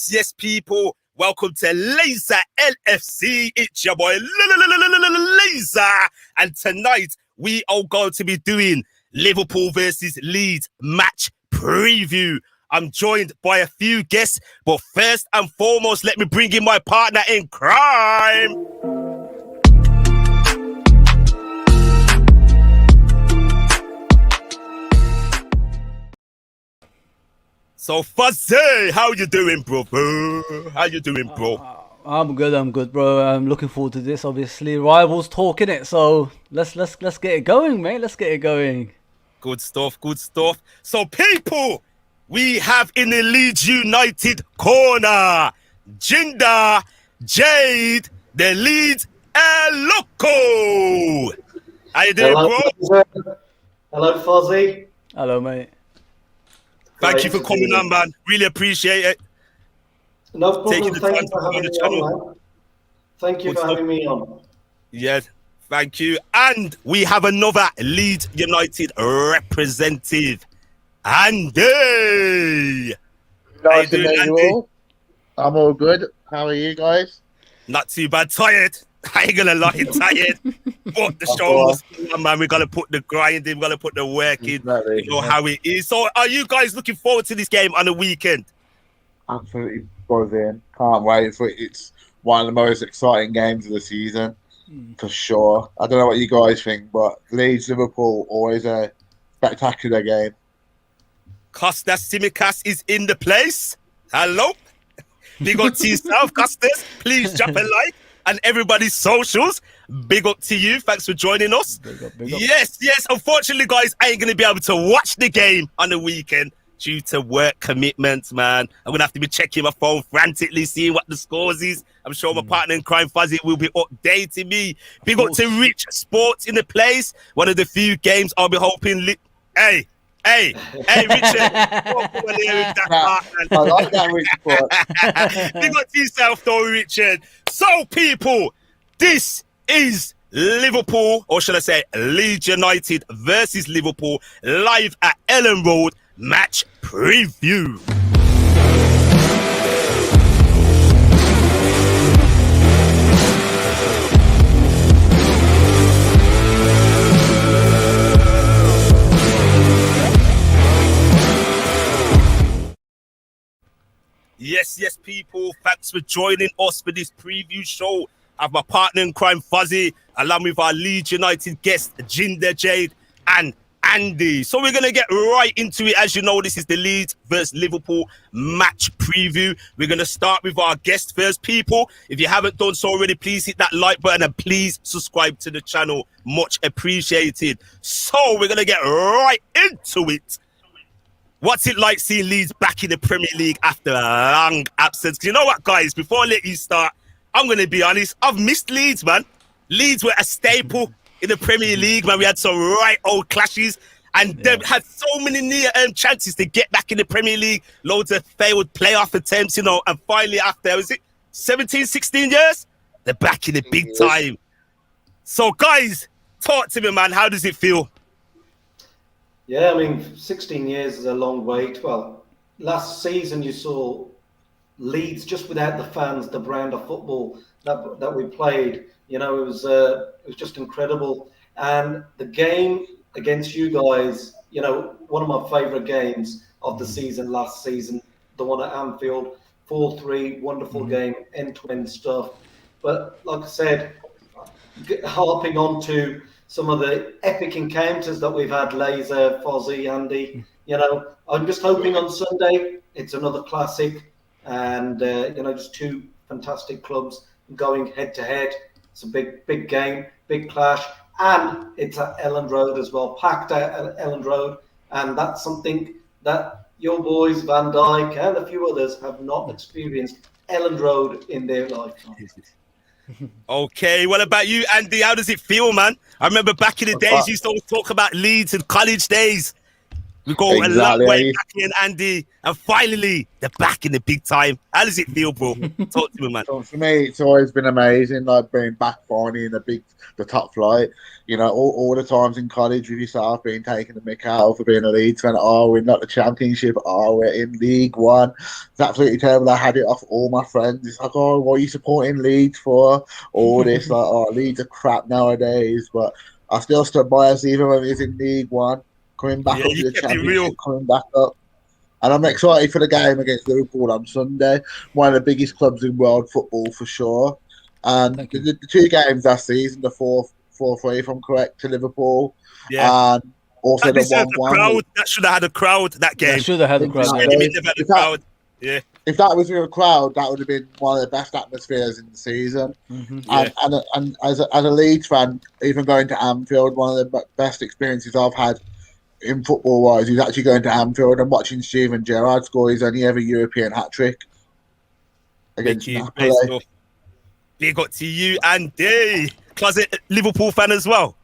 Yes, people. Welcome to Lazer LFC. It's your boy Lazer. And tonight, we are going to be doing Liverpool versus Leeds match preview. I'm joined by a few guests, but first and foremost, let me bring in my partner in crime. So, Fozi, how you doing, bro? How you doing, bro? I'm good, bro. I'm looking forward to this. Obviously, rivals talking it, so let's get it going, mate. Let's get it going. Good stuff. So, people, we have in the Leeds United corner, Jinda, Jade, the Leeds and Loco. How you doing, bro? Hello, Fozi. Hello, mate. Thank you for coming on, man. Really appreciate it. No problem. Taking the time to come on the channel. Man. Thank you for having me on. Yeah, thank you. And we have another Leeds United representative, Andy. Nice to meet you all. I'm all good. How are you guys? Not too bad. Tired. I ain't gonna lie, tired. But the show must go on, man. We gotta put the grind in, we gotta put the work in. You know how it is. So, are you guys looking forward to this game on the weekend? Absolutely buzzing. Can't wait for it. It's one of the most exciting games of the season, for sure. I don't know what you guys think, but Leeds Liverpool always a spectacular game. Costas Simicas is in the place. Hello. Big up to yourself, Costas. Please drop a like. And everybody's socials, big up to you. Thanks for joining us. Big up. Yes. Unfortunately, guys, I ain't going to be able to watch the game on the weekend due to work commitments, man. I'm going to have to be checking my phone frantically, seeing what the scores is. I'm sure my partner in crime, Fozi, will be updating me. Big up to Rich Sports in the place. One of the few games I'll be hoping... Hey, Richard. Come on here with that part, man. I like that, Richard. Big up to yourself, though, Richard. So, people, this is Liverpool, or should I say Leeds United versus Liverpool, live at Ellen Road match preview. Yes, people. Thanks for joining us for this preview show. I have my partner in crime, Fozi, along with our Leeds United guest, Jinder Jade and Andy. So we're going to get right into it. As you know, this is the Leeds versus Liverpool match preview. We're going to start with our guest first, people. If you haven't done so already, please hit that like button and please subscribe to the channel. Much appreciated. So we're going to get right into it. What's it like seeing Leeds back in the Premier League after a long absence? You know what, guys? Before I let you start, I'm going to be honest. I've missed Leeds, man. Leeds were a staple in the Premier League, man. We had some right old clashes, and they've had so many near chances to get back in the Premier League. Loads of failed playoff attempts, and finally after, was it 17, 16 years? They're back in the big time. So, guys, talk to me, man. How does it feel? Yeah, I mean, 16 years is a long wait. Well, last season you saw Leeds just without the fans, the brand of football that we played. It was just incredible. And the game against you guys, one of my favourite games of the season last season, the one at Anfield, 4-3, wonderful game, end-to-end stuff. But like I said, harping on to some of the epic encounters that we've had, Lazer, Fozi, Andy. I'm just hoping on Sunday it's another classic, and just two fantastic clubs going head to head. It's a big game, big clash, and it's at Ellen Road as well, packed at Ellen Road, and that's something that your boys Van Dijk and a few others have not experienced. Ellen Road in their lifetime. Okay, what about you, Andy? How does it feel, man? I remember back in the days, you used to always talk about Leeds and college days. We go a long Exactly. way back in, Andy, and finally they're back in the big time. How does it feel, bro? Talk to me, man. So for me, it's always been amazing, like being back finally in the top flight. You know, all the times in college with yourself being taken the mick out for being a Leeds fan. Oh, we're not the championship. Oh, we're in League One. It's absolutely terrible. I had it off all my friends. It's like, oh, what are you supporting Leeds for? All this, like, oh, Leeds are crap nowadays. But I still stood by us even when we was in League One, coming back Yeah, up you to the kept it real. championship, coming back up. And I'm excited for the game against Liverpool on Sunday. One of the biggest clubs in world football for sure. And Thank the, you. the two games last season, the 4-3, if I'm correct, to Liverpool, Yeah. and also That the deserved a 1-1. crowd. That should have had a crowd, that Yeah, game. should have had a crowd. Shame Yeah. it never had a If that, crowd. Yeah. if that was with a crowd, that would have been one of the best atmospheres in the season. Yeah. And as a Leeds fan, even going to Anfield, one of the best experiences I've had in football wise is actually going to Anfield and watching Steven Gerrard score his only ever European hat trick against Mickey, Napoli. great stuff. Big up to you, Andy. Closet Liverpool fan as well.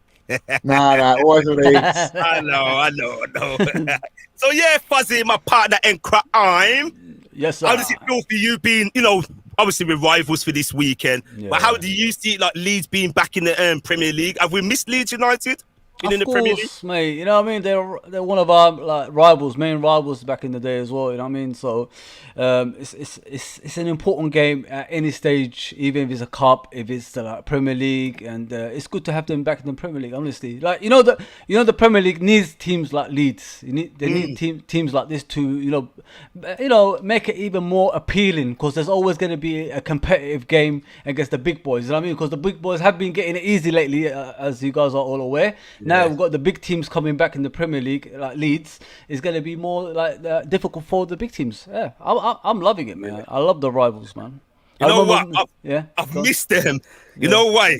Nah, always a Leeds. I know. So yeah, Fuzzy, my partner in crime. Yes, sir. How does it feel for you being, obviously we're rivals for this weekend, but how Yeah. do you see like Leeds being back in the Premier League? Have we missed Leeds United being in the Of Premier League? course, mate. You know what I mean? They're one of our like rivals, main rivals back in the day as well. You know what I mean? So it's an important game at any stage, even if it's a cup, if it's the like, Premier League, and it's good to have them back in the Premier League. Honestly, like the Premier League needs teams like Leeds. They need teams like this to make it even more appealing, because there's always going to be a competitive game against the big boys. You know what I mean? Because the big boys have been getting it easy lately, as you guys are all aware. Now we've got the big teams coming back in the Premier League, like Leeds. It's going to be more like difficult for the big teams. Yeah, I'm loving it, man. I love the rivals, man. You know what? I've go on. missed them. You know why?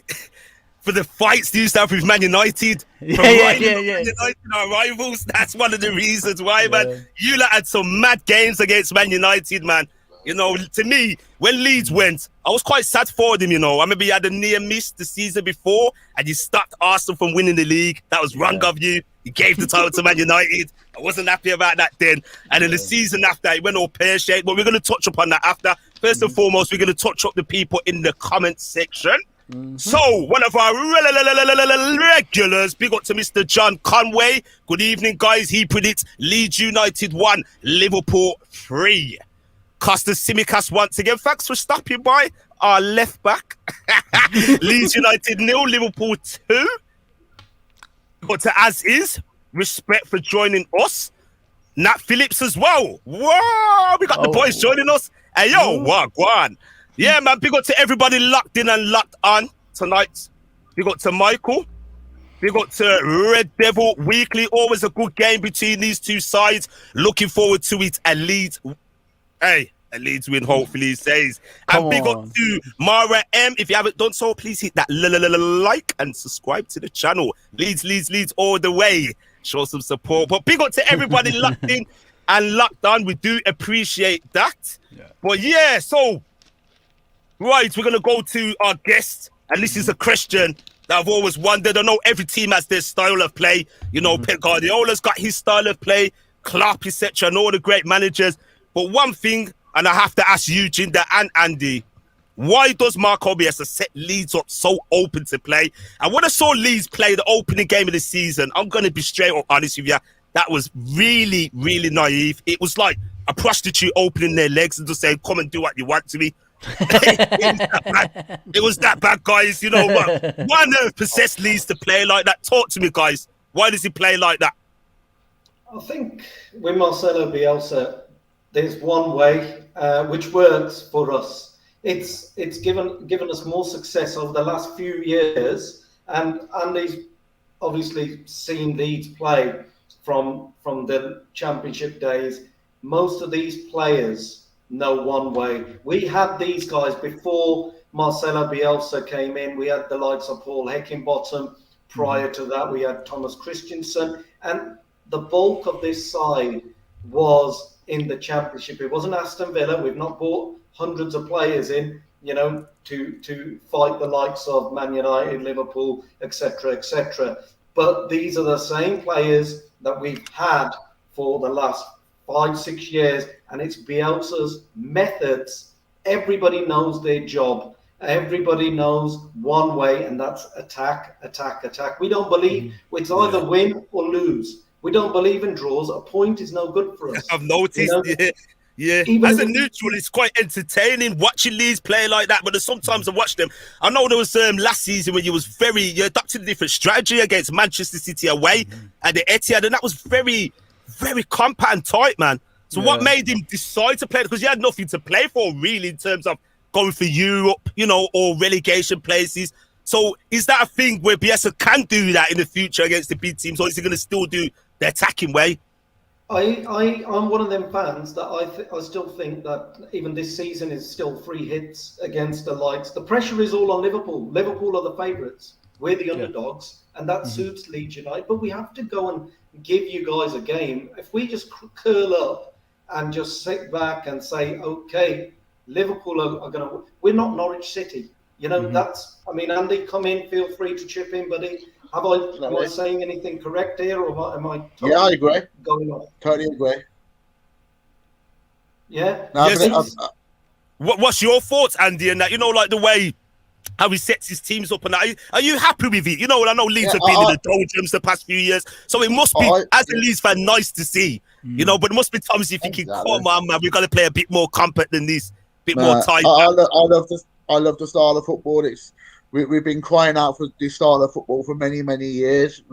For the fights they used to have with Man United. Yeah. Man United, our rivals. That's one of the reasons why, man. You lot had some mad games against Man United, man. To me, when Leeds went, I was quite sad for them, I remember you had a near miss the season before and you stopped Arsenal from winning the league. That was wrong of you. You gave the title to Man United. I wasn't happy about that then. And then the season after, it went all pear-shaped. But we're going to touch upon that after. First and foremost, we're going to touch up the people in the comment section. So, one of our regulars, big up to Mr. John Conway. Good evening, guys. He predicts Leeds United 1, Liverpool 3. Costa Simicas once again. Thanks for stopping by. Our left back. Leeds United 0, Liverpool 2. But to as is, respect for joining us. Nat Phillips as well. Whoa, we got the boys joining us. Hey, yo, what, go on. Yeah, man, big up to everybody locked in and locked on tonight. Big up to Michael. Big up to Red Devil Weekly. Always a good game between these two sides. Looking forward to it. A Leeds win, hopefully, he says. And big up to Mara M. If you haven't done so, please hit that like and subscribe to the channel. Leeds all the way. Show some support. But big up to everybody locked in and locked on. We do appreciate that. Yeah. But yeah, so, right, we're going to go to our guest. And this is a question that I've always wondered. I know every team has their style of play. Pep Guardiola's got his style of play, Klopp, etc., and all the great managers. But one thing, and I have to ask you, Jinder and Andy, why does Mark Obiesa set Leeds up so open to play? And when I saw Leeds play the opening game of the season, I'm going to be straight up honest with you, that was really, really naive. It was like a prostitute opening their legs and just saying, come and do what you want to me. It was that bad, guys. But why on earth possess Leeds to play like that? Talk to me, guys. Why does he play like that? I think with Marcelo Bielsa, there's one way which works for us. It's given us more success over the last few years, and Andy's obviously seen Leeds play from the Championship days. Most of these players know one way. We had these guys before Marcelo Bielsa came in. We had the likes of Paul Heckingbottom. Prior to that, we had Thomas Christensen, and the bulk of this side was in the Championship. It wasn't Aston Villa. We've not bought hundreds of players in, to fight the likes of Man United, Liverpool, etc., etc. But these are the same players that we've had for the last 5-6 years, and it's Bielsa's methods. Everybody knows their job. Everybody knows one way, and that's attack, attack, attack. We don't believe it's either win or lose. We don't believe in draws. A point is no good for us. I've noticed, yeah. Even As a if neutral, it's quite entertaining watching Leeds play like that. But there's sometimes I watch them. I know there was last season when you adopted a different strategy against Manchester City away at the Etihad, and that was very, very compact and tight, man. So what made him decide to play? Because he had nothing to play for, really, in terms of going for Europe, or relegation places. So is that a thing where Bielsa can do that in the future against the big teams, or is he going to still do the attacking way? I'm one of them fans that I still think that even this season is still 3 hits against the likes. The pressure is all on Liverpool. Liverpool are the favourites. We're the underdogs, and that suits Leeds United. But we have to go and give you guys a game. If we just curl up and just sit back and say, okay, Liverpool are going to... We're not Norwich City. That's... I mean, Andy, come in. Feel free to chip in, buddy. Am I saying anything correct here, or am I totally I agree. Going on? Totally agree. Yeah? What's your thoughts, Andy, and that? Like the way how he sets his teams up and that. Are you happy with it? And I know Leeds have been in the doldrums the past few years, so it must be, as a Leeds fan, nice to see. But it must be times you're thinking, come on, man, we've got to play a bit more compact than this, a bit more tight. I love the style of football. We've been crying out for this style of football for many, many years.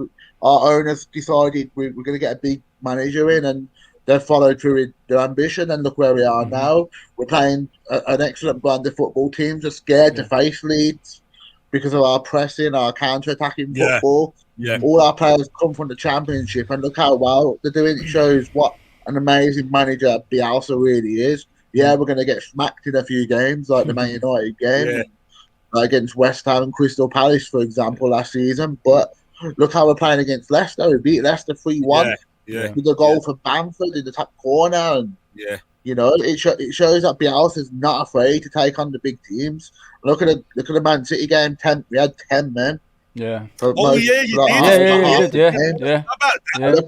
Our owners decided we're going to get a big manager in, and they've followed through with their ambition, and look where we are now. We're playing an excellent brand of football. Teams are scared to face Leeds because of our pressing, our counter-attacking football. Yeah. All our players come from the Championship, and look how well they're doing. It shows what an amazing manager Bielsa really is. Yeah, we're going to get smacked in a few games, like the Man United game, against West Ham and Crystal Palace, for example, last season. But look how we're playing against Leicester. We beat Leicester 3-1 with a goal from Bamford in the top corner. And, it shows that Bielsa's not afraid to take on the big teams. Look at the Man City game. We had 10 men. Yeah. You did. Yeah.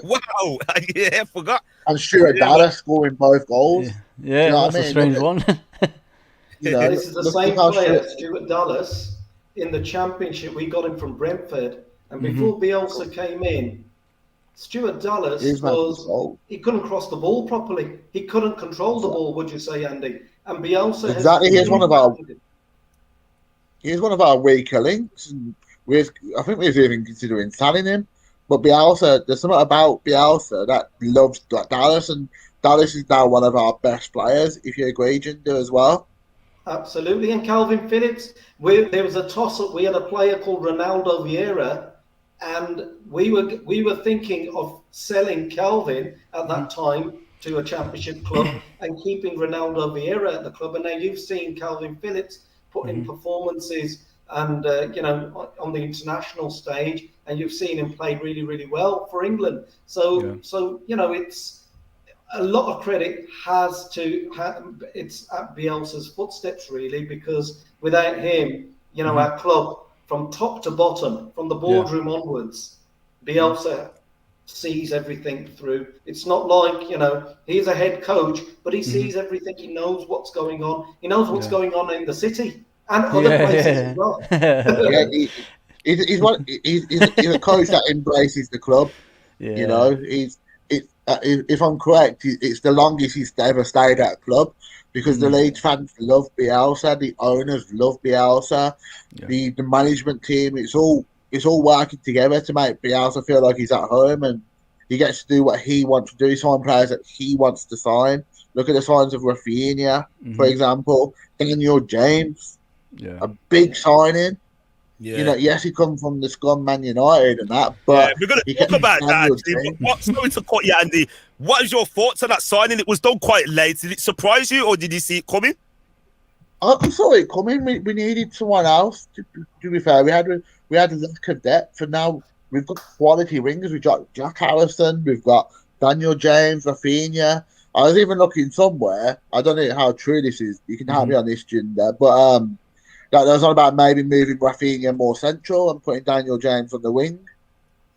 Wow. I forgot. And Stuart Dallas scoring both goals. Yeah, that's a strange one. This is the same player, Stuart Dallas, in the Championship. We got him from Brentford, and before Bielsa came in, Stuart Dallas he couldn't cross the ball properly. He couldn't control the ball. Would you say, Andy? And Bielsa he's one of our weaker links. I think we're even considering selling him. But Bielsa, there's something about Bielsa that loves Dallas, and Dallas is now one of our best players, if you agree, Jinder, as well. Absolutely. And Calvin Phillips, there was a toss-up. We had a player called Ronaldo Vieira, and we were thinking of selling Calvin at that time to a Championship club and keeping Ronaldo Vieira at the club. And now you've seen Calvin Phillips put in performances and on the international stage, and you've seen him play really, really well for England. So it's a lot of credit it's at Bielsa's footsteps, really, because without him, our club from top to bottom, from the boardroom onwards, Bielsa sees everything through. It's not like, he's a head coach, but he sees everything. He knows what's going on. He knows what's going on in the city and other places as well. He's a coach that embraces the club. If I'm correct, it's the longest he's ever stayed at a club, because the Leeds fans love Bielsa, the owners love Bielsa, the management team. It's all working together to make Bielsa feel like he's at home, and he gets to do what he wants to do, sign players that he wants to sign. Look at the signs of Rafinha, for example, Daniel James, a big signing. Yeah. Yes, he comes from the scum Man United and that, but we're going to talk about that. Sorry to cut you, Andy. What is your thoughts on that signing? It was done quite late. Did it surprise you, or did you see it coming? I saw it coming. We needed someone else. To be fair, we had a lack of depth, and now we've got quality wingers. We've got Jack Harrison, we've got Daniel James, Rafinha. I was even looking somewhere. I don't know how true this is. You can help me on this, Jinder, but that was on about maybe moving Rafinha more central and putting Daniel James on the wing.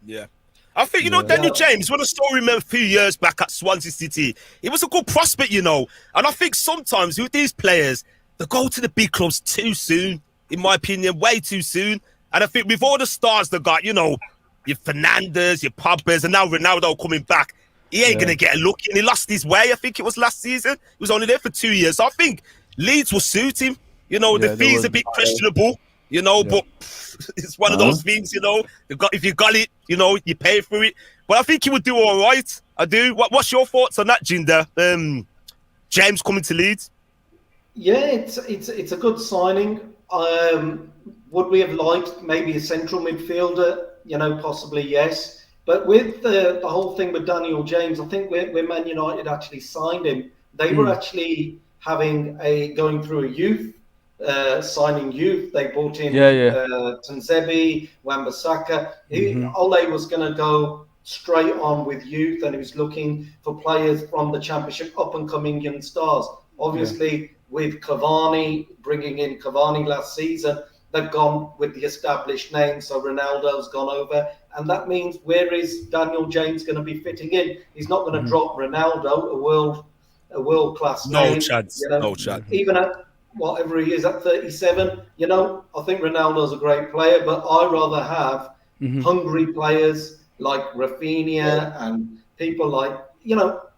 Yeah. I think, Daniel James, when I still remember a few years back at Swansea City, he was a good prospect, And I think sometimes with these players, they go to the big clubs too soon, in my opinion, way too soon. And I think with all the stars they got, your Fernandes, your Pogbas, and now Ronaldo coming back, he ain't going to get a look. And he lost his way, I think it was last season. He was only there for 2 years. So I think Leeds will suit him. The fee's a bit questionable, but it's one of those things, if you got it, you pay for it. But I think he would do all right. I do. What's your thoughts on that, Jinder? James coming to Leeds? Yeah, it's a good signing. Would we have liked maybe a central midfielder? Possibly yes. But with the whole thing with Daniel James, I think when Man United actually signed him, they were actually going through a youth. Signing youth, they brought in Tanzebi, Wan-Bissaka. Ole was going to go straight on with youth, and he was looking for players from the Championship, up and coming young stars. Obviously, with bringing in Cavani last season, they've gone with the established name. So Ronaldo's gone over, and that means where is Daniel James going to be fitting in? He's not going to drop Ronaldo, a world class name. No chance. Even at whatever he is at 37, I think Ronaldo's a great player, but I rather have hungry players like Rafinha and people like,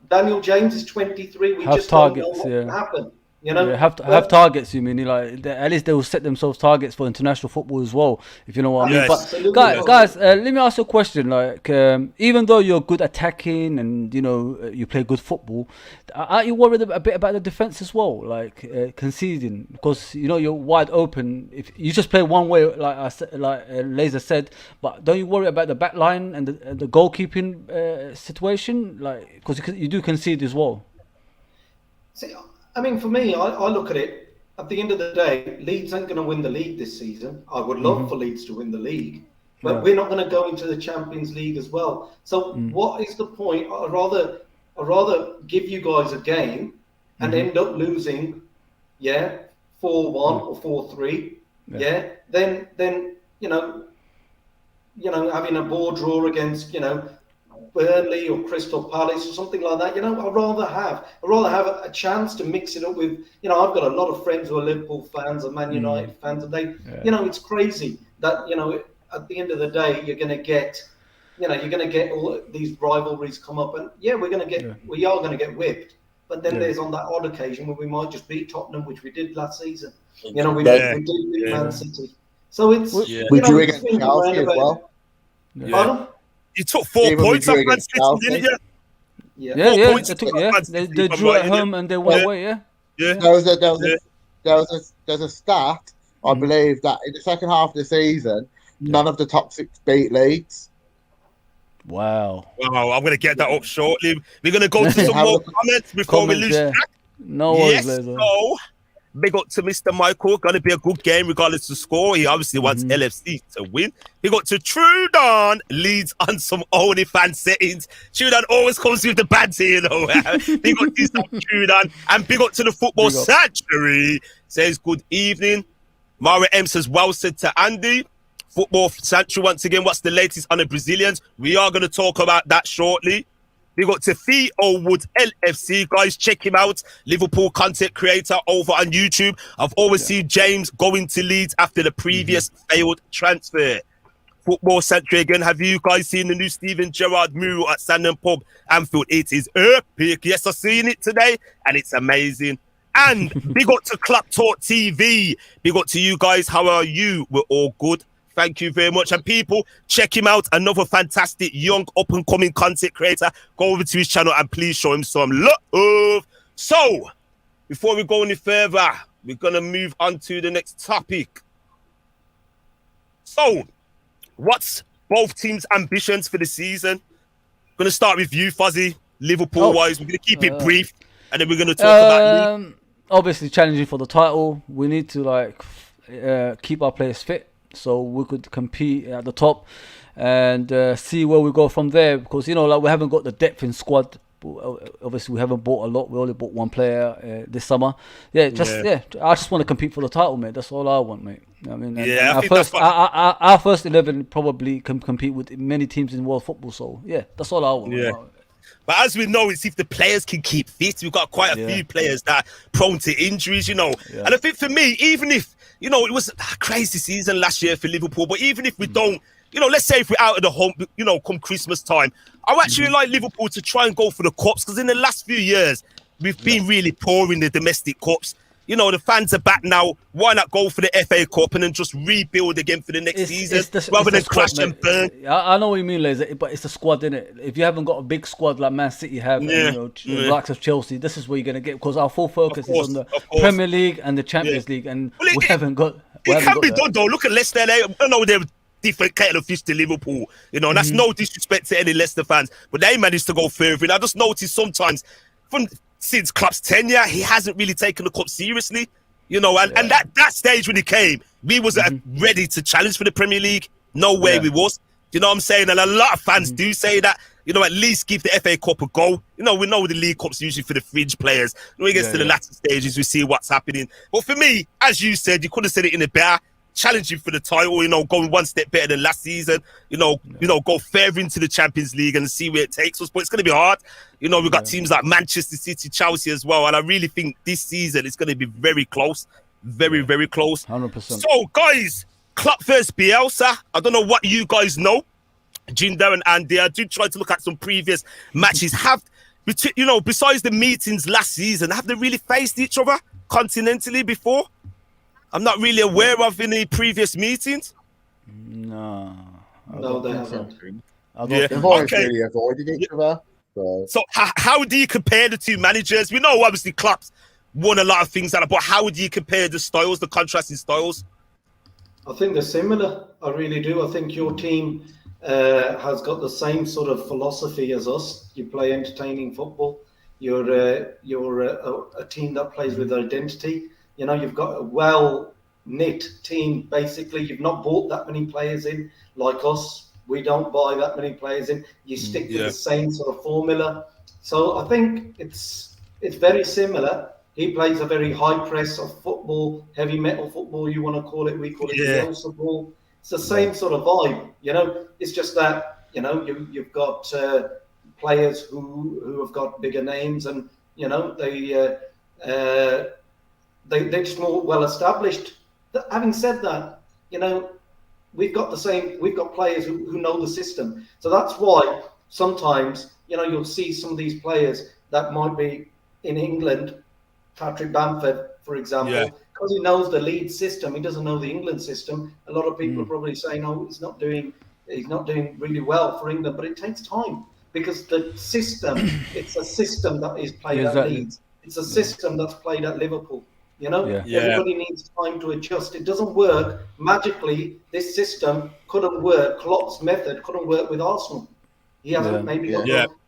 Daniel James is 23. We just targets, don't know what can happen. Have targets. You mean at least they will set themselves targets for international football as well, if you know what I mean. But guys, let me ask you a question. Like, even though you're good attacking and you play good football, aren't you worried a bit about the defense as well, like conceding? Because you're wide open. If you just play one way, like Lazer said, but don't you worry about the back line and the goalkeeping situation, like because you do concede as well? See, I mean, for me, I look at it, at the end of the day, Leeds ain't going to win the league this season. I would love for Leeds to win the league, but we're not going to go into the Champions League as well. So what is the point? I'd rather give you guys a game and end up losing, 4-1 or 4-3, then having a ball draw against, Burnley or Crystal Palace or something like that. I'd rather have a chance to mix it up with, I've got a lot of friends who are Liverpool fans and Man United fans, and they, it's crazy that, at the end of the day, you're going to get all these rivalries come up, and we are going to get whipped. But then there's on that odd occasion where we might just beat Tottenham, which we did last season. We did beat Man City. So it's we drew against Chelsea as well. Pardon? You took 4 points off Man City, didn't you? They drew at home and they went away. There was a stat, I believe, that in the second half of the season, none of the top 6 beat Leeds. Wow, I'm going to get that up shortly. We're going to go to some more comments before we lose track. No worries, so big up to Mr. Michael. Going to be a good game regardless of score. He obviously wants LFC to win. Big up to Trudon. Leads on some OnlyFans settings. Trudon always comes with the banter, Big up to Trudon. And big up to the Football Sanctuary. Says good evening. Mara M says well said to Andy. Football Sanctuary once again. What's the latest on the Brazilians? We are going to talk about that shortly. We got to Theo Woods LFC, guys. Check him out. Liverpool content creator over on YouTube. I've always seen James going to Leeds after the previous failed transfer. Football Century again. Have you guys seen the new Steven Gerrard mural at Sandon Pub, Anfield? It is epic. Yes, I've seen it today, and it's amazing. And big up to Club Talk TV. Big up to you guys. How are you? We're all good. Thank you very much. And people, check him out. Another fantastic young up-and-coming content creator. Go over to his channel and please show him some love. So, before we go any further, we're going to move on to the next topic. So, what's both teams' ambitions for the season? Going to start with you, Fuzzy, Liverpool-wise. We're going to keep it brief, and then we're going to talk about obviously challenging for the title. We need to keep our players fit, so we could compete at the top and see where we go from there. Because we haven't got the depth in squad Obviously, we haven't bought a lot. We only bought one player this summer. I just want to compete for the title, mate. That's all I want, mate. I mean, I think our first 11 probably can compete with many teams in world football. So that's all I want. Yeah. But as we know, it's if the players can keep fit. We've got quite a few players that are prone to injuries, And I think for me, even if, it was a crazy season last year for Liverpool, but even if we don't, let's say if we're out of the home, come Christmas time, I actually like Liverpool to try and go for the cups, because in the last few years, we've been really poor in the domestic cups. The fans are back now. Why not go for the FA Cup and then just rebuild again for the next season rather than crash and burn? I know what you mean, Lazer, but it's the squad, innit? If you haven't got a big squad like Man City have, and, the likes of Chelsea, this is where you're going to get, because our full focus is on the Premier League and the Champions League, and we haven't got. It can be done though. Look at Leicester. I know they're different kettle of fish to Liverpool. And that's no disrespect to any Leicester fans, but they managed to go further. And I just noticed sometimes since Klopp's tenure, he hasn't really taken the cup seriously, and that stage when he came, we was ready to challenge for the Premier League. No way we was. You know what I'm saying? And a lot of fans do say that, at least give the FA Cup a go. We know the League Cup's usually for the fringe players. When it gets to the latter stages, we see what's happening. But for me, as you said, you could have said it in a better, challenging for the title, going one step better than last season, go further into the Champions League and see where it takes us. But it's going to be hard. We've got teams like Manchester City, Chelsea as well. And I really think this season it's going to be very close. Very, very close. 100%. So, guys, Klopp versus Bielsa. I don't know what you guys know. Jinder and Andy, I did try to look at some previous matches. Besides the meetings last season, have they really faced each other continentally before? I'm not really aware of any previous meetings. No, they haven't. They've always really avoided each other. So how do you compare the two managers? We know obviously Klopp's won a lot of things but how would you compare the styles, the contrasting styles? I think they're similar. I really do. I think your team has got the same sort of philosophy as us. You play entertaining football. You're a team that plays with identity. You've got a well-knit team, basically. You've not bought that many players in like us. We don't buy that many players in. You stick with the same sort of formula. So I think it's very similar. He plays a very high press of football, heavy metal football, you want to call it. We call it Bielsa ball. It's the same sort of vibe, It's just that, you've got players who have got bigger names, and, they're just more well established. Having said that, we've got players who know the system. So that's why sometimes, you'll see some of these players that might be in England, Patrick Bamford, for example, because he knows the Leeds system, he doesn't know the England system. A lot of people are probably saying, "Oh, he's not doing really well for England," but it takes time, because the system, it's a system that is played at Leeds. It's a system that's played at Liverpool. Everybody needs time to adjust. It doesn't work magically. This system couldn't work. Klopp's method couldn't work with Arsenal. He hasn't he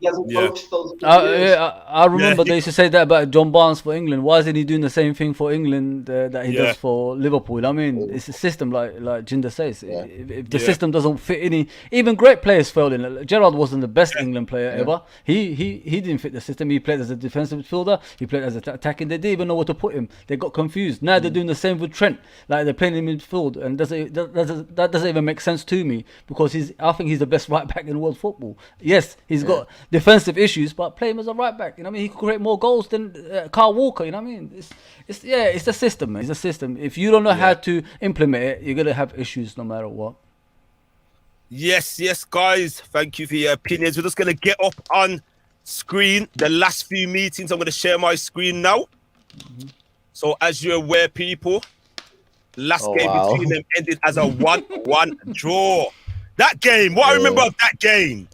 hasn't coached those. I remember they used to say that about John Barnes for England. Why isn't he doing the same thing for England that he does for Liverpool? I mean, it's a system like Jinder says. If the system doesn't fit any, even great players failed in it. Gerrard wasn't the best England player ever. He didn't fit the system. He played as a defensive midfielder. He played as an attacking. They didn't even know where to put him. They got confused. Now they're doing the same with Trent. Like they're playing in midfield, and that doesn't even make sense to me, because I think he's the best right back in world football. Yes, he's got defensive issues, but play him as a right back. He could create more goals than Kyle Walker. It's the system, man. It's a system. If you don't know how to implement it, you're gonna have issues no matter what. Yes, guys. Thank you for your opinions. We're just gonna get up on screen the last few meetings. I'm gonna share my screen now. So as you're aware, people, last game between them ended as a 1-1 draw. That game, what I remember of that game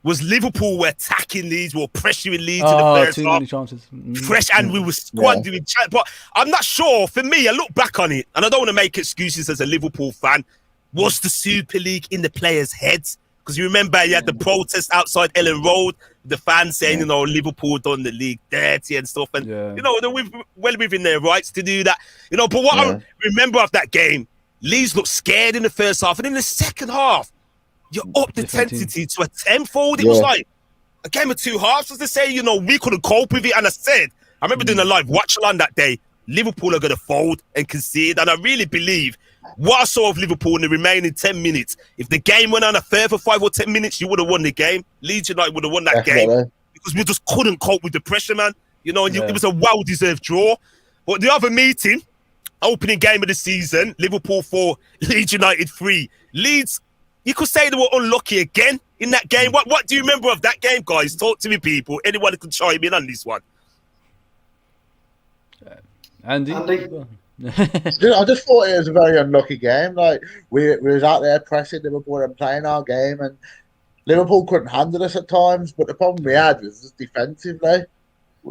was Liverpool were attacking Leeds, were pressuring Leeds in the first half. Chances. Fresh, and we were squandering. But I'm not sure. For me, I look back on it, and I don't want to make excuses as a Liverpool fan. Was the Super League in the players' heads? Because you remember you had the protest outside Ellen Road, the fans saying, Liverpool done the league dirty and stuff. And, they're well within their rights to do that. But what I remember of that game, Leeds looked scared in the first half. And in the second half, you upped the intensity to a tenfold. It was like, a game of two halves, as they say. You know, we couldn't cope with it. And I remember doing a live watch along that day. Liverpool are going to fold and concede. And I really believe what I saw of Liverpool in the remaining 10 minutes, if the game went on a further 5 or 10 minutes, you would have won the game. Leeds United would have won that game because we just couldn't cope with the pressure, man. You know, and it was a well-deserved draw. But the other meeting, opening game of the season, Liverpool 4, Leeds United 3. Leeds, you could say they were unlucky again in that game. What do you remember of that game, guys? Talk to me, people. Anyone can chime in on this one. Andy? I just thought it was a very unlucky game. Like we was out there pressing Liverpool and playing our game, and Liverpool couldn't handle us at times. But the problem we had was just defensively.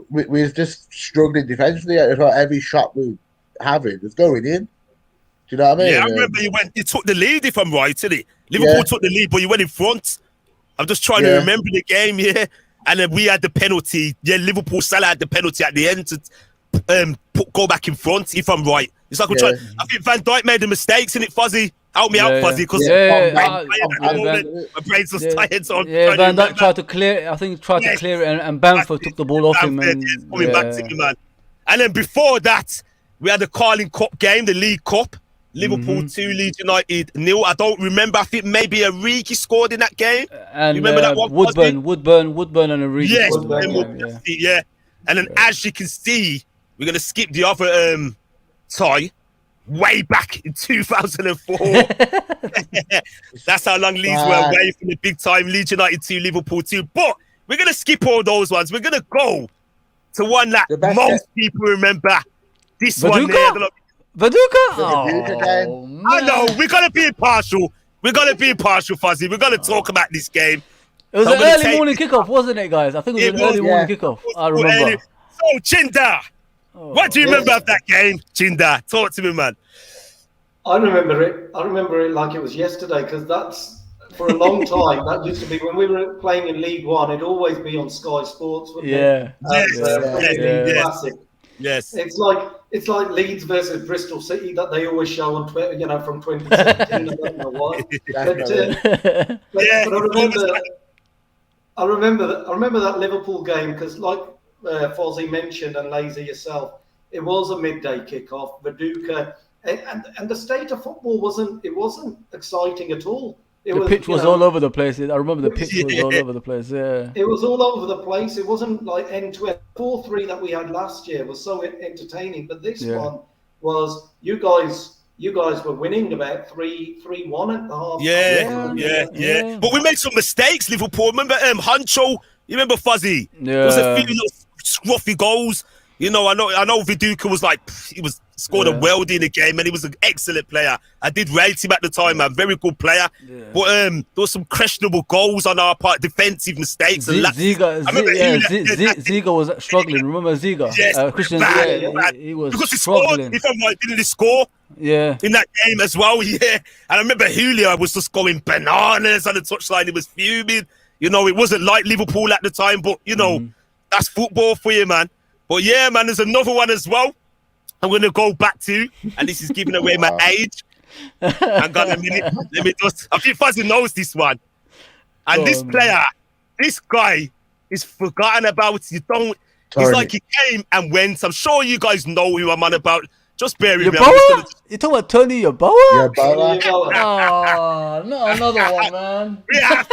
We was just struggling defensively. It was like every shot we having was going in. Do you know what I mean? Yeah, I remember you took the lead, if I'm right, didn't it? Liverpool took the lead, but you went in front. I'm just trying to remember the game, And then we had the penalty. Yeah, Liverpool Salah had the penalty at the end to go back in front, if I'm right. It's like we're trying. I think Van Dijk made the mistakes in it, Fuzzy. Help me out, Fuzzy, because my brain's just tired. So Van Dijk tried to clear. I think tried to clear it, and Bamford took the ball off him. And coming back to me, man. And then before that, we had the Carling Cup game, the League Cup. Liverpool 2, Leeds United 0. I don't remember. I think maybe Origi scored in that game. And you remember that one? Woodburn, and Origi. Yes, And then as you can see, we're gonna skip the other tie. Way back in 2004. That's how long Leeds were away from the big time. Leeds United 2, Liverpool 2. But we're going to skip all those ones. We're going to go to one that most people remember. This one there. Viduka? Oh, I know. We're going to be impartial. Fuzzy. We're going to talk about this game. It was an early morning kickoff, wasn't it, guys? I think it was an early morning kickoff. I remember. So, Chinda. What do you remember of that game, Chinda? Talk to me, man. I remember it like it was yesterday, because that's, for a long time, that used to be when we were playing in League One, it'd always be on Sky Sports, wouldn't it? Classic. Yes. It's like Leeds versus Bristol City that they always show on Twitter, from 2017. I don't know why. I remember that Liverpool game, because like Fozi mentioned, and Lazer yourself, it was a midday kickoff. Viduka, and the state of football wasn't exciting at all. The pitch was all over the place. I remember the pitch was all over the place. Yeah, it was all over the place. It wasn't like end to end. 4-3 that we had last year was so entertaining, but this one was you guys were winning about 3-1 at the half. Yeah. But we made some mistakes, Liverpool. Remember Hancho? You remember Fuzzy? Yeah. There was a few little scruffy goals. I know Viduka was he was scored a worldie in the game, and he was an excellent player. I did rate him at the time, a very good player. Yeah. But there was some questionable goals on our part, defensive mistakes. Ziga was struggling. Remember Ziga? Yes, Christian he was because struggling. He scored, if I'm right, didn't he score? Yeah. In that game as well, And I remember Julio was just going bananas on the touchline. He was fuming. It wasn't like Liverpool at the time, but, that's football for you, man. But yeah, man, there's another one as well I'm going to go back to, and this is giving away my age. Hang on a minute. Let me just... I think Fuzzy knows this one. And this guy is forgotten about. It's like he came and went. I'm sure you guys know who I'm on about. Just bear with me. You talking about Tony Yeboah? Oh, no, another one, man. We have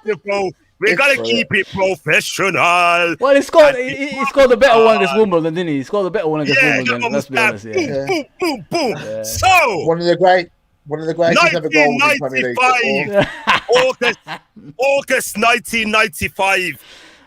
to, bro. We gotta keep it professional. Well, he scored a better one against Wimbledon, didn't he? He scored a better one against Wimbledon. Let's be honest. Boom. Yeah. So one of the greatest ever goals in Premier League. August 1995.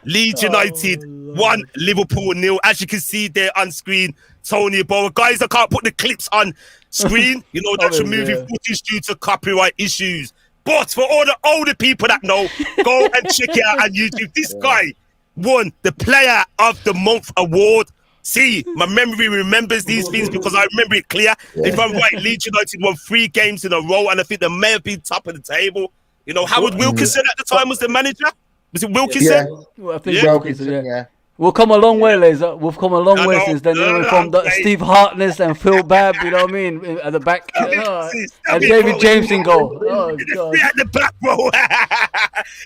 Leeds United 1, Liverpool 0. As you can see there on screen, Tony Yeboah. Guys, I can't put the clips on screen. That's removing footage due to copyright issues. But for all the older people that know, go and check it out on YouTube. This guy won the Player of the Month award. See, my memory remembers these things because I remember it clear. If I'm right, Leeds United won 3 games in a row, and I think they may have been top of the table. Howard Wilkinson at the time was the manager. Was it Wilkinson? Yeah. I think Wilkinson, yeah. We've come a long way, Lazer. We've come a long way since then. From Steve Hartness and Phil Babb, you know what I mean, at the back, and David James in goal. Oh God! At the back, bro.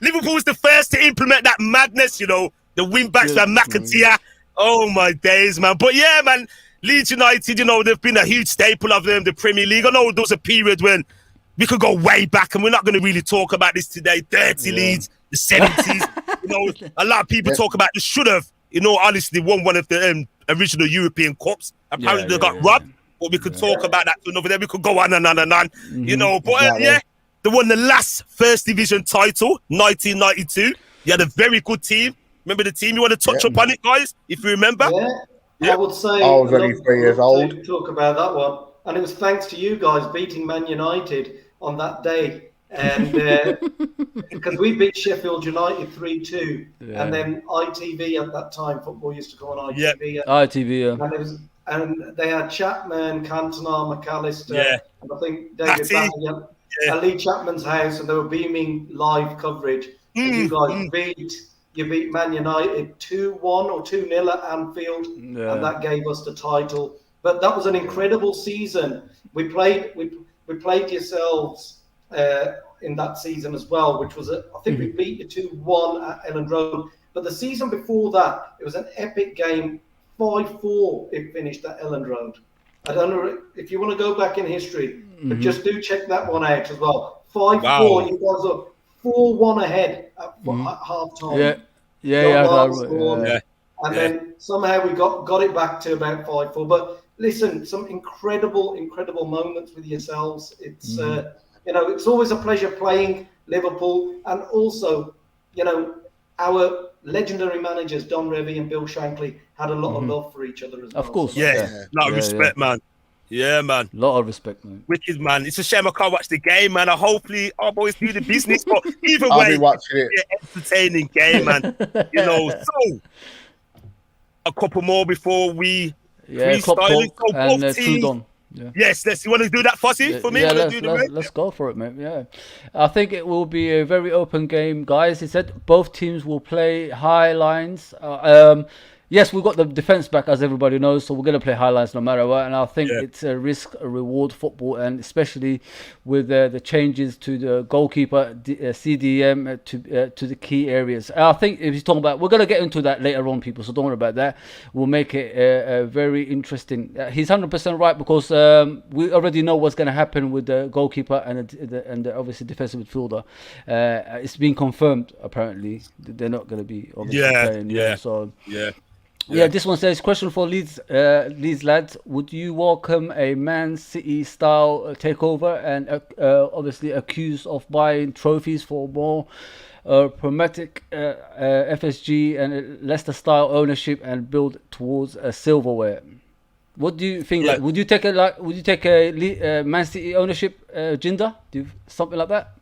Liverpool was the first to implement that madness, the win backs Yeah. from McAteer. Oh my days, man. But yeah, man, Leeds United, they've been a huge staple of the Premier League. I know there was a period when we could go way back, and we're not going to really talk about this today. Dirty Leeds, the 70s. A lot of people talk about they should have, honestly, won one of the original European Cups. Apparently they got robbed, but we could talk about that another day. We could go on and on and on, But they won the last First Division title, 1992. You had a very good team. Remember the team? You want to touch up on it, guys, if you remember? Yeah. I would say I was only 3 years old. To talk about that one, and it was thanks to you guys beating Man United on that day, and because we beat Sheffield United 3-2, and then ITV at that time, football used to go on ITV. ITV, and they had Chapman, Cantona, McAllister, and I think David Batty at Lee Chapman's house, and they were beaming live coverage. And you guys beat Man United 2-1 or 2-0 at Anfield, and that gave us the title. But that was an incredible season. We played yourselves in that season as well, which was I think we beat you 2-1 at Elland Road. But the season before that, it was an epic game. 5-4 it finished at Elland Road. I don't know if you want to go back in history, but just do check that one out as well. 5-4, you guys are 4-1 ahead at half time. And then somehow we got it back to about 5-4. But listen, some incredible moments with yourselves. It's it's always a pleasure playing Liverpool, and also, our legendary managers Don Revie and Bill Shankly had a lot of love for each other as well. Of course, a lot of respect, man. Yeah, man. A lot of respect, man. Wicked, man. It's a shame I can't watch the game, man. Hopefully our boys do the business, but either way, I'll be watching it. It's an entertaining game, man. So a couple more before we freestyle it. So and both teams. Trudon. Yes, you want to do that, Fozi, for me? Let's go for it, man. Yeah, I think it will be a very open game, guys. He said both teams will play high lines. Yes, we've got the defense back, as everybody knows, so we're going to play high lines no matter what. And I think it's a risk-reward football, and especially with the changes to the goalkeeper, CDM, to the key areas. And I think if he's talking about, we're going to get into that later on, people, so don't worry about that. We'll make it a very interesting. He's 100% right, because we already know what's going to happen with the goalkeeper and the obviously defensive midfielder. It's been confirmed, apparently, that they're not going to be playing. Yeah, this one says, question for Leeds lads. Would you welcome a Man City style takeover and obviously accused of buying trophies for more pragmatic FSG and Leicester style ownership and build towards a silverware? What do you think? Would you take a Man City ownership, Jinder? Do something like that?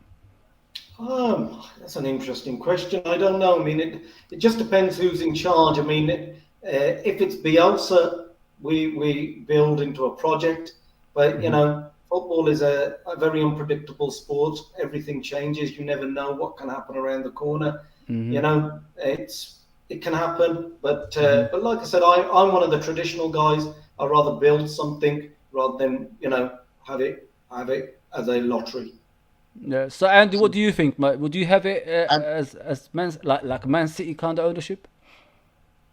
That's an interesting question. I don't know. I mean, it just depends who's in charge. I mean, if it's Bielsa, we build into a project. But, football is a very unpredictable sport. Everything changes. You never know what can happen around the corner. It can happen. But like I said, I'm one of the traditional guys. I'd rather build something rather than, have it as a lottery. Yeah. So Andy, what do you think, mate? Would you have it as like Man City kind of ownership?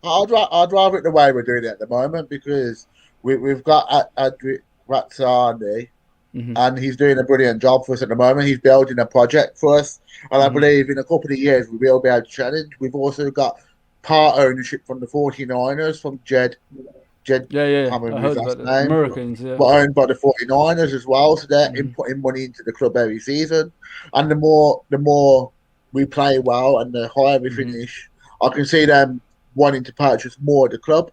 I'd rather it the way we're doing it at the moment, because we've got Adri Razzani, and he's doing a brilliant job for us at the moment. He's building a project for us, and I believe in a couple of years we will be able to challenge. We've also got part ownership from the 49ers, from Jed. I heard about the Americans, but owned by the 49ers as well, so they're inputting money into the club every season. And the more we play well and the higher we finish, I can see them wanting to purchase more of the club,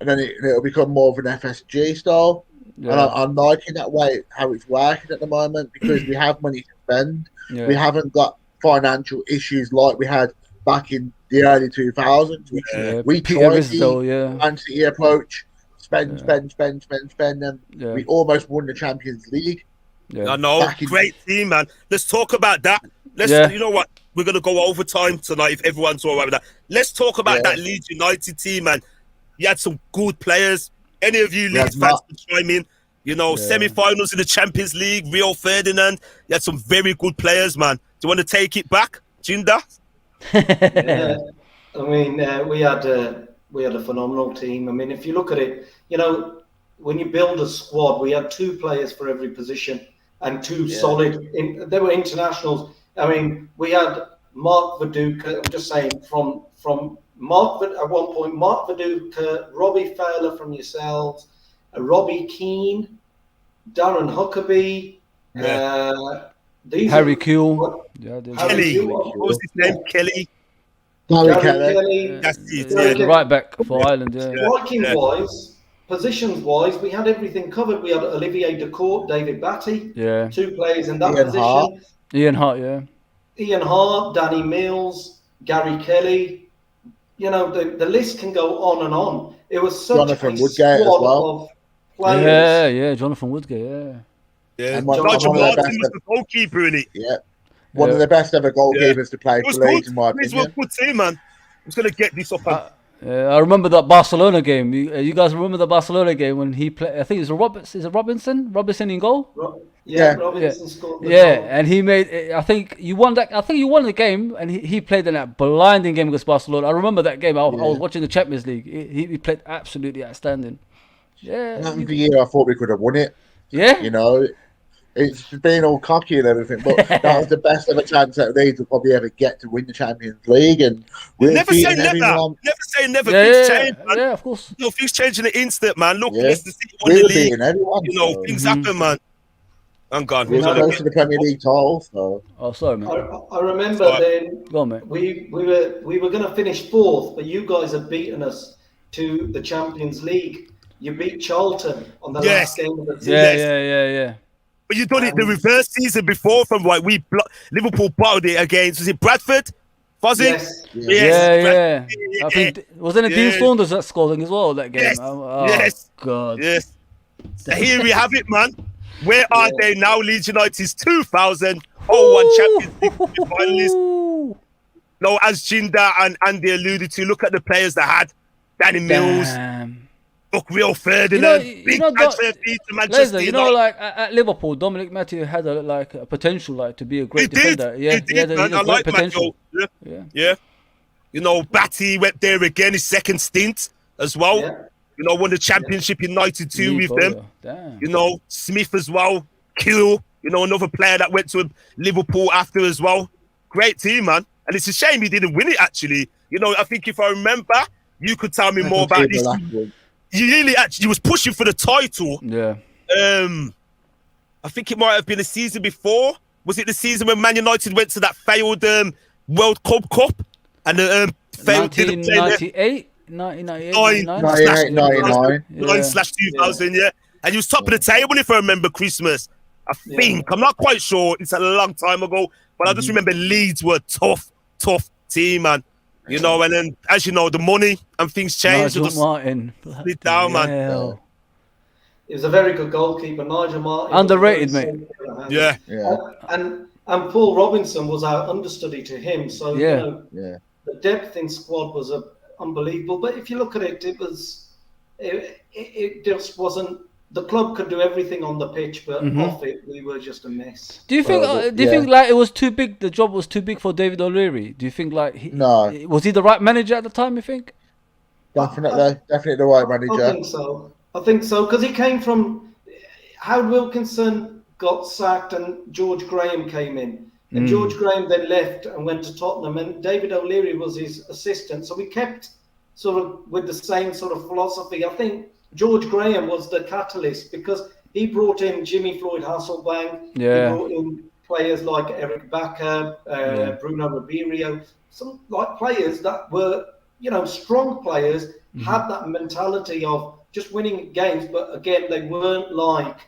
and then it'll become more of an FSG style. And I'm liking that way how it's working at the moment, because we have money to spend. We haven't got financial issues like we had back in the early 2000s, which we tried the Man City approach, spend, and we almost won the Champions League. I know, great team, man. Let's talk about that. You know what? We're going to go overtime tonight if everyone's all right with that. Let's talk about that Leeds United team, man. You had some good players. Any of you Leeds fans can chime in. Semi-finals in the Champions League, Rio Ferdinand. You had some very good players, man. Do you want to take it back, Jinder? Yeah, I mean, we had a phenomenal team. I mean, if you look at it, when you build a squad, we had 2 players for every position and 2 solid. They were internationals. I mean, we had Mark Viduka. I'm just saying from Mark at one point, Mark Viduka, Robbie Fowler from yourselves, Robbie Keane, Darren Huckabee. Yeah. These Harry are Kuehl. Kelly. Kuehl. What was his name? Kelly. Gary Gary Kelly. Kelly. That's it. The right back for Ireland. Yeah. Striking wise, positions wise, we had everything covered. We had Olivier Decourt, David Batty, Yeah. 2 players in that Ian position. Hart. Ian Hart. Yeah. Ian Hart, Danny Mills, Gary Kelly. The list can go on and on. It was such Jonathan a Woodgate as squad well. of players. Yeah. Jonathan Woodgate. Yeah. Yeah. And one Nigel of the Martin best was the goalkeeper in it. Yeah. One of the best ever goalkeepers to play It was for Leeds, good. in my It was a opinion. good team, man. I'm just gonna get this up. I remember that Barcelona game. You guys remember the Barcelona game when he played? I think it was Robinson in goal. Yeah. Robinson scored the Yeah, goal. and he made. I think you won that. I think you won the game, and he played in that blinding game against Barcelona. I remember that game. I was watching the Champions League. He played absolutely outstanding. Yeah. That was the year I thought we could have won it. Yeah. It's been all cocky and everything, but that was the best ever chance that Leeds will probably ever get to win the Champions League. And we're Never say beating never. everyone. Never say never. Yeah, Things change, man. yeah, of course. Things change in an instant, man. Look, Yeah. Leicester City won We the were league. beating everyone. So. Things happen, man. I'm gone. We were close to the Premier League title. So. Oh, sorry, man. I remember Sorry. then Go on, mate. we were going to finish 4th, but you guys had beaten us to the Champions League. You beat Charlton on the Yes. last game of the season. Yeah. But you done it the reverse season before from like Liverpool bottled it against. Was it Bradford? Was it? Yes. Yeah. I think wasn't it Dean Saunders that scored as well that game? Yes. Oh, Yes. God. Yes. So here we have it, man. Where are they now? Leeds United's 2001 Champions League finalists. No, as Jinda and Andy alluded to, look at the players they had. Danny Mills, Damn. look, Rio Ferdinand, big transfer fee to Manchester Lazer, United. like at Liverpool, Dominic Matthew had a potential to be a great defender. He did, man. I like potential. Matthew. Yeah. Batty went there again, his second stint as well. Yeah. Won the Championship United too with them. Damn. Smith as well. Kill, another player that went to Liverpool after as well. Great team, man. And it's a shame he didn't win it, actually. I think if I remember, you could tell me more about this. He was pushing for the title. Yeah. I think it might have been a season before. Was it the season when Man United went to that failed World Cup and failed? 1998? 99. 9/2000, yeah. And he was top of the table, if I remember, Christmas. I think. I'm not quite sure. It's a long time ago. But I just remember Leeds were tough team, man. And then, as you know, the money and things changed. Nigel Martin. Split down, man. Hell. He was a very good goalkeeper, Nigel Martin. Underrated, mate. Yeah. And Paul Robinson was our understudy to him. So, the depth in squad was unbelievable. But if you look at it, it just wasn't. The club could do everything on the pitch, but off it, we were just a mess. Do you think? Do you think it was too big? The job was too big for David O'Leary. Do you think No. Was he the right manager at the time? You think? Definitely the right manager. I think so because he came from. Howard Wilkinson got sacked, and George Graham came in, and George Graham then left and went to Tottenham, and David O'Leary was his assistant. So we kept sort of with the same sort of philosophy. I think George Graham was the catalyst because he brought in Jimmy Floyd Hasselbank. Yeah. He brought in players like Eric Bakker, Bruno Ribeiro, some like players that were, strong players, had that mentality of just winning games. But again, they weren't like,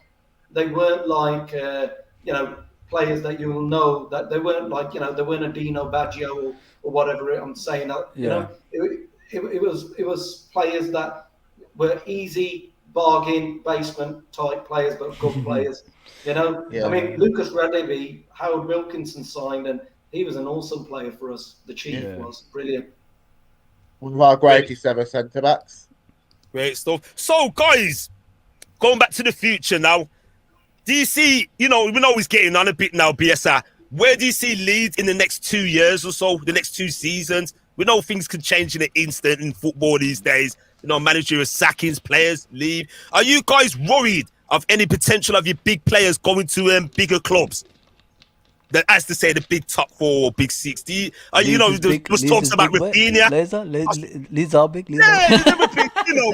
players that you will know that they weren't like, they weren't a Dino Baggio or whatever I'm saying. It was players that were easy bargain basement type players, but good players. I mean, Lucas Radebe, Howard Wilkinson signed, and he was an awesome player for us. The chief was brilliant. One of our greatest ever centre backs. Great stuff. So, guys, going back to the future now. Do you see? We know he's getting on a bit now, BSR. Where do you see Leeds in the next 2 years or so, the next 2 seasons? We know things can change in an instant in football these days. You know, managerial sackings, players leave. Are you guys worried of any potential of your big players going to bigger clubs? That, as to say, the big top 4 or big 6. Do you, you know, there was talks about Rafinha. Leeds are big. Yeah, the big, you know,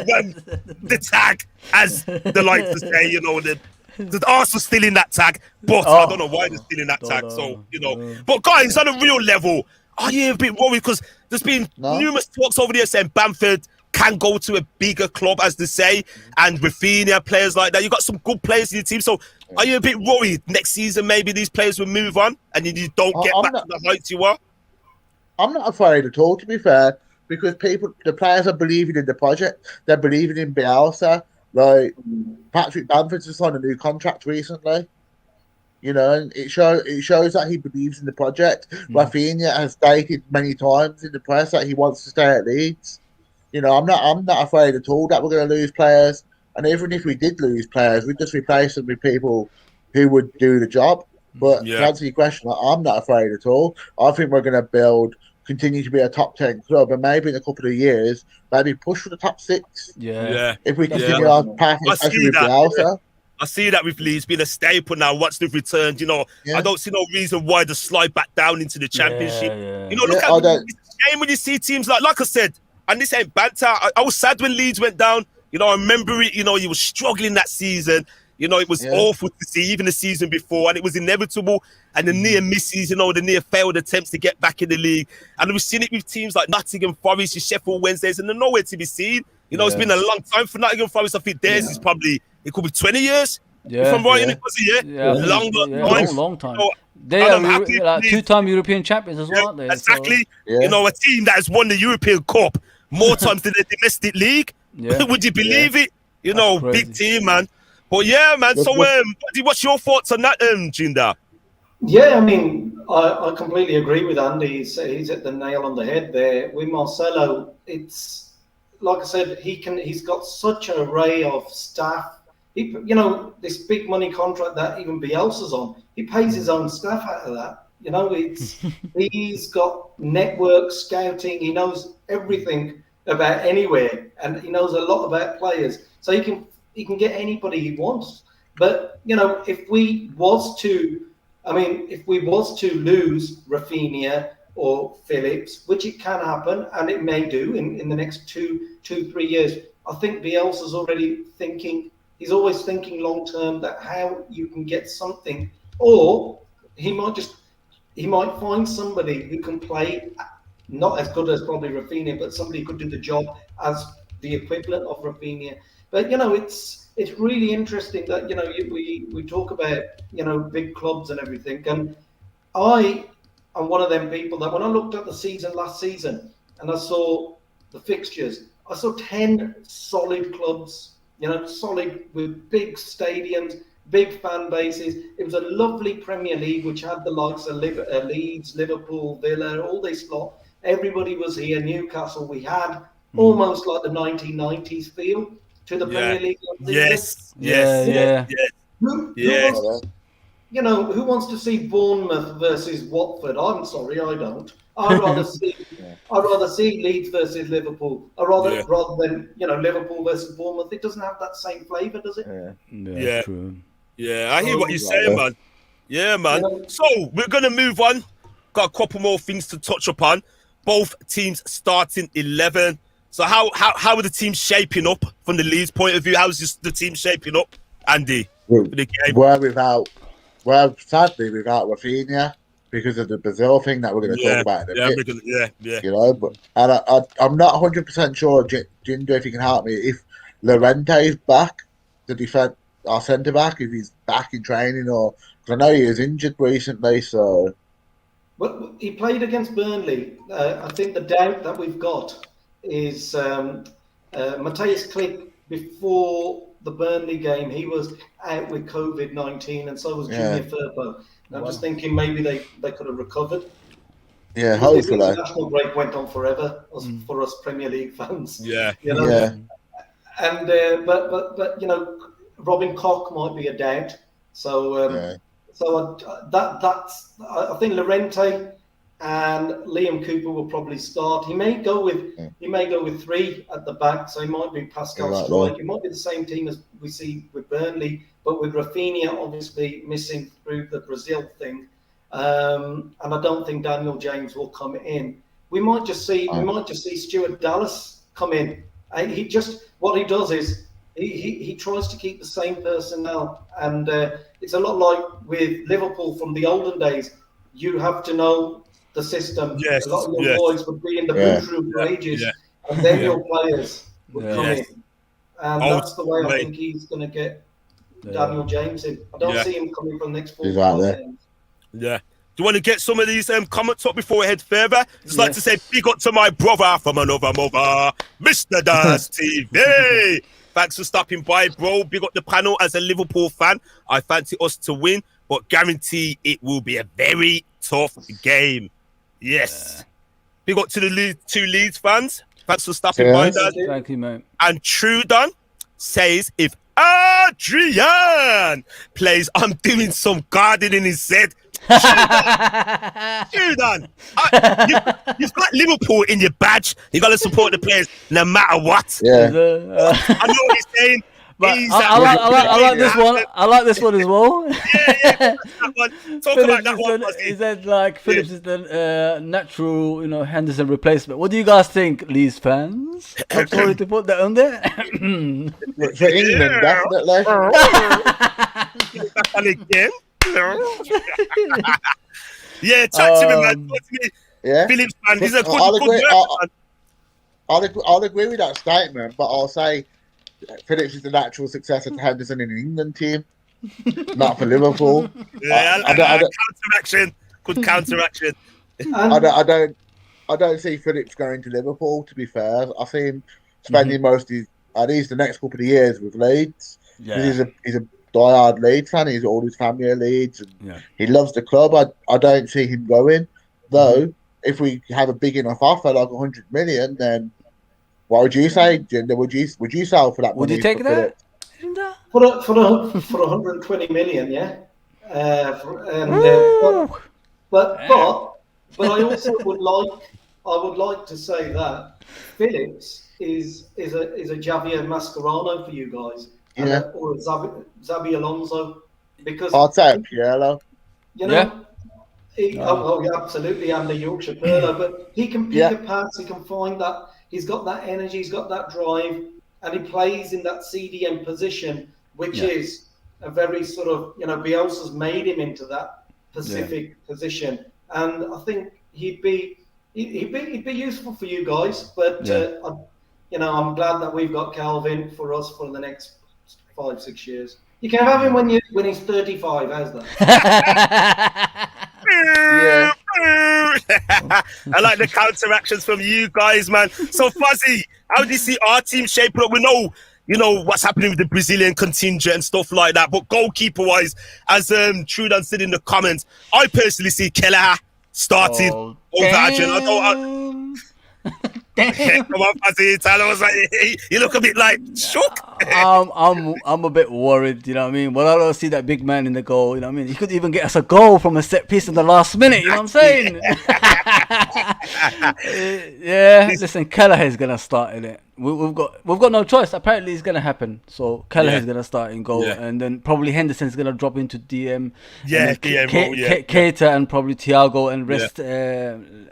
the tag, as they like to say, you know, the Arsenal still in that tag, but I don't know why they're still in that tag. So, you know, but guys, on a real level, are you a bit worried? Because there's been numerous talks over there saying Bamford can go to a bigger club, as they say, and Rafinha, players like that. You got some good players in your team. So, are you a bit worried next season maybe these players will move on and you don't get back to the heights you were? I'm not afraid at all, to be fair, because the players are believing in the project. They're believing in Bielsa. Like Patrick Bamford's just signed a new contract recently. You know, and it shows that he believes in the project. Rafinha has stated many times in the press that he wants to stay at Leeds. You know, I'm not afraid at all that we're going to lose players. And even if we did lose players, we'd just replace them with people who would do the job. But to answer your question, I'm not afraid at all. I think we're going to continue to be a top 10 club, and maybe in a couple of years, maybe push for the top 6. Yeah. If we continue our path, especially with Bielsa. I see that with Leeds being a staple now. Once they've returned, you know, I don't see no reason why they slide back down into the Championship. You know, look at it's a shame when you see teams like I said, and this ain't banter. I was sad when Leeds went down. You know, I remember it. You know, he was struggling that season. You know, it was awful to see, even the season before, and it was inevitable. And the near misses, you know, the near failed attempts to get back in the league. And we've seen it with teams like Nottingham Forest, your Sheffield Wednesdays, and they're nowhere to be seen. You know, it's been a long time for Nottingham Forest. I think theirs is probably, it could be 20 years. If I'm right, it was long time. You know, they are like 2-time European champions as well, aren't they? Exactly. So, you know, a team that has won the European Cup more times than the domestic league. Would you believe it? You know, big team, man. But yeah, man. So, what's your thoughts on that, Jinder? Yeah, I mean, I completely agree with Andy. He's hit the nail on the head there. With Marcelo, it's like I said, he's got such an array of staff. You know, this big money contract that even Bielsa's on, he pays his own staff out of that. You know, he's got network scouting. He knows everything about anywhere, and he knows a lot about players. So he can get anybody he wants. But you know, if we was to lose Rafinha or Phillips, which it can happen, and it may do in the next 2-3 years, I think Bielsa's already thinking. He's always thinking long term that how you can get something, or he might find somebody who can play not as good as probably Rafinha, but somebody who could do the job as the equivalent of Rafinha. But you know, it's really interesting that, you know, we talk about, you know, big clubs and everything, and I am one of them people that when I looked at the season last season and I saw the fixtures, I saw 10 solid clubs. You know, solid with big stadiums, big fan bases. It was a lovely Premier League, which had the likes of Leeds, Liverpool, Villa, all this lot. Everybody was here. Newcastle, we had almost like the 1990s feel to the Premier League. Yes. You know, who wants to see Bournemouth versus Watford? I'm sorry, I don't. I'd rather see Leeds versus Liverpool. Rather than, you know, Liverpool versus Bournemouth. It doesn't have that same flavour, does it? Yeah, true. Yeah, I hear what you're saying, man. Yeah, man. Yeah. So we're gonna move on. Got a couple more things to touch upon. Both teams starting 11. So how are the teams shaping up from the Leeds point of view? How's the team shaping up, Andy? For the game? We're sadly without Rafinha, because of the Brazil thing that we're going to talk about in a bit. You know, but I'm not 100% sure, Jinder, if you can help me, if Llorente is back to defend our centre back, if he's back in training, or because I know he was injured recently. So, well, he played against Burnley. I think the doubt that we've got is Matthias Klick. Before the Burnley game, he was out with COVID-19, and so was Junior Firpo. I'm just thinking maybe they could have recovered. Yeah, hopefully. The international break went on forever for us Premier League fans. Yeah, you know? Yeah. And but you know, Robin Koch might be a doubt. So So I think Llorente and Liam Cooper will probably start. He may go with three at the back, so he might be Pascal Struijk. It might be the same team as we see with Burnley, but with Rafinha obviously missing through the Brazil thing, and I don't think Daniel James will come in. We might just see Stuart Dallas come in. What he does is he tries to keep the same personnel, and it's a lot like with Liverpool from the olden days. You have to know the system. Yes, a lot of your boys would be in the boot room for ages, and then your players would come in. And that's the way I think he's going to get Daniel James in. I don't see him coming from the next 4 games. Yeah. Do you want to get some of these comments up before we head further? Just like to say big up to my brother from another mother, Mr. Das TV. Thanks for stopping by, bro. Big up the panel. As a Liverpool fan, I fancy us to win, but guarantee it will be a very tough game. Yes. Big up to the two Leeds fans. Thanks for stopping by, Dad. Thank you, mate. And Trudon says, if Adrian plays, I'm doing some gardening in his head. Trudon, you've got Liverpool in your badge. You got to support the players no matter what. Yeah. I know what he's saying. But I like this one. I like this one as well. That one. Talk about that one. He said like Phillips is the natural, Henderson replacement. What do you guys think, Leeds fans? I'm sorry to put that on there. For England, definitely. Back on again. Yeah, talk to me, man. Talk to me. Yeah. Phillips, man. He's a good man. I'll agree with that statement, but I'll say Phillips is the natural successor to Henderson in the England team, not for Liverpool. Yeah, counteraction. Good counteraction. I don't see Phillips going to Liverpool. To be fair, I see him spending most of at least the next couple of years with Leeds. Yeah. He's a diehard Leeds fan. He's all his family are Leeds, and he loves the club. I don't see him going though. If we have a big enough offer, like 100 million, then. What would you say, Jinder? Would you sell for that? Would you take that? For 120 million, yeah. But I also would like to say that Phillips is a Javier Mascherano for you guys, or a Xabi Alonso, because I'd say Pirlo. Absolutely, and the Yorkshire Pirlo, but he can pass, he can find that. He's got that energy, he's got that drive, and he plays in that CDM position, which is a very sort of, Bielsa's made him into that Pacific position, and I think he'd be useful for you guys. But I'm glad that we've got Calvin for us for the next 5-6 years. You can have him when he's 35. How's that? I like the counteractions from you guys, man. So Fuzzy, how do you see our team shaping up? We know, what's happening with the Brazilian contingent and stuff like that. But goalkeeper wise, as Trudon said in the comments, I personally see Kelleher starting over Adrian. Damn. Come on, Fuzzy, tell us. You look a bit like shook. I'm a bit worried, you know what I mean? Well, I don't see that big man in the goal, you know what I mean? He could even get us a goal from a set piece in the last minute, you know what I'm saying? Listen, Kelleher's gonna start in it. We've got no choice. Apparently, it's gonna happen. So Kelleher's gonna start in goal, and then probably Henderson's gonna drop into DM. Keita and probably Thiago and rest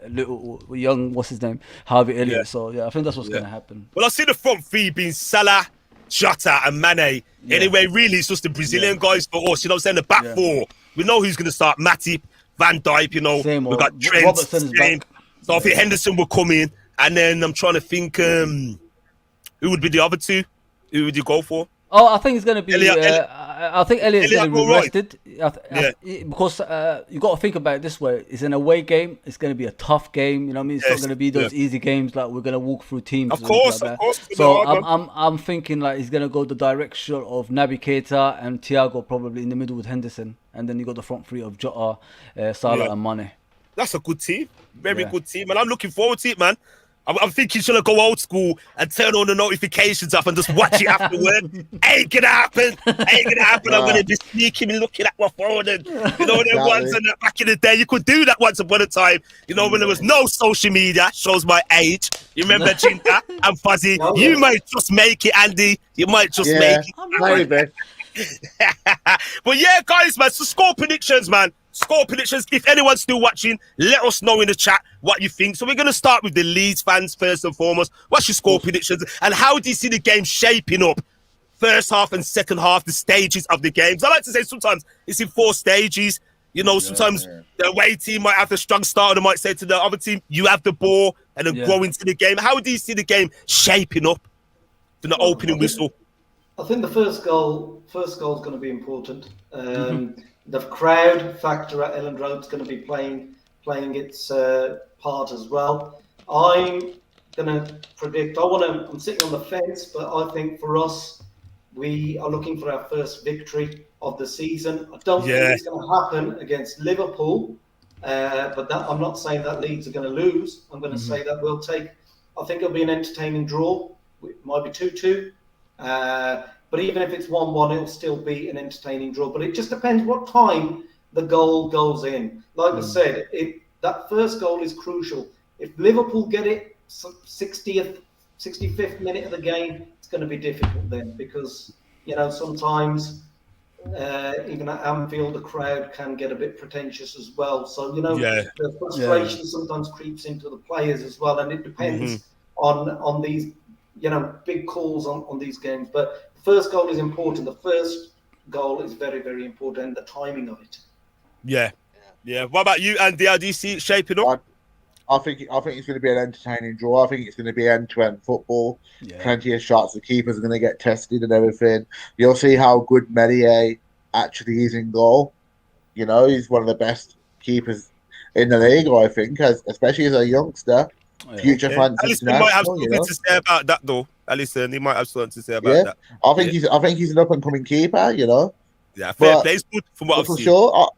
little young, what's his name, Harvey Elliott. So I think that's what's gonna happen. Well, I see the front three being Salah, Jota and Mane. Anyway, really, it's just the Brazilian guys for us. You know what I'm saying? The back four. We know who's going to start. Matip, Van Dijk, we got Trent. Robertson's back. So I think Henderson will come in. And then I'm trying to think who would be the other two? Who would you go for? Oh, I think it's going to be. I think Elliott's going to be rested. Because you got to think about it this way: it's an away game. It's going to be a tough game. You know what I mean? It's not going to be those easy games like we're going to walk through teams. Of course. So I'm thinking like he's going to go the direction of Naby Keita and Thiago probably in the middle with Henderson, and then you got the front three of Jota, Salah, and Mane. That's a good team. Very good team, and I'm looking forward to it, man. I'm thinking, should I go old school and turn all the notifications off and just watch it afterward? Ain't gonna happen. I'm gonna be sneaking and looking at my phone, and you know, them ones. And back in the day, you could do that once upon a time. You know, when there was no social media. Shows my age. You remember Ginger and Fuzzy? You might just make it, Andy. You might just make it. Maybe. But yeah, guys, man. So score predictions, man. Score predictions. If anyone's still watching, let us know in the chat what you think. So we're going to start with the Leeds fans first and foremost. What's your score predictions? And how do you see the game shaping up? First half and second half, the stages of the games. I like to say sometimes it's in 4 stages. You know, sometimes the away team might have the strong start, and they might say to the other team, you have the ball, and then grow into the game. How do you see the game shaping up from the opening whistle? I think the first goal is going to be important. The crowd factor at Elland Road is going to be playing its part as well. I'm going to predict. I'm sitting on the fence, but I think for us, we are looking for our first victory of the season. I don't think it's going to happen against Liverpool, but I'm not saying that Leeds are going to lose. I'm going to say that we'll take. I think it'll be an entertaining draw. It might be 2-2. But even if it's 1-1, it'll still be an entertaining draw. But it just depends what time the goal goes in. Like I said, that first goal is crucial. If Liverpool get it 60th, 65th minute of the game, it's going to be difficult then, because, you know, sometimes even at Anfield, the crowd can get a bit pretentious as well. So, you know, the frustration sometimes creeps into the players as well. And it depends on these, you know, big calls on these games. But the first goal is important. The first goal is very, very important, and the timing of it. Yeah. What about you, Andy? How do you see it shaping up? I think it's going to be an entertaining draw. I think it's going to be end-to-end football. Plenty of shots. The keepers are going to get tested and everything. You'll see how good Medier actually is in goal. You know, he's one of the best keepers in the league, I think, especially as a youngster. Future France Alisson might have something to say about that, though. Alisson, he might have something to say about that. I think he's an up-and-coming keeper. You know. Yeah, fair play. It's good from what I've seen. For sure,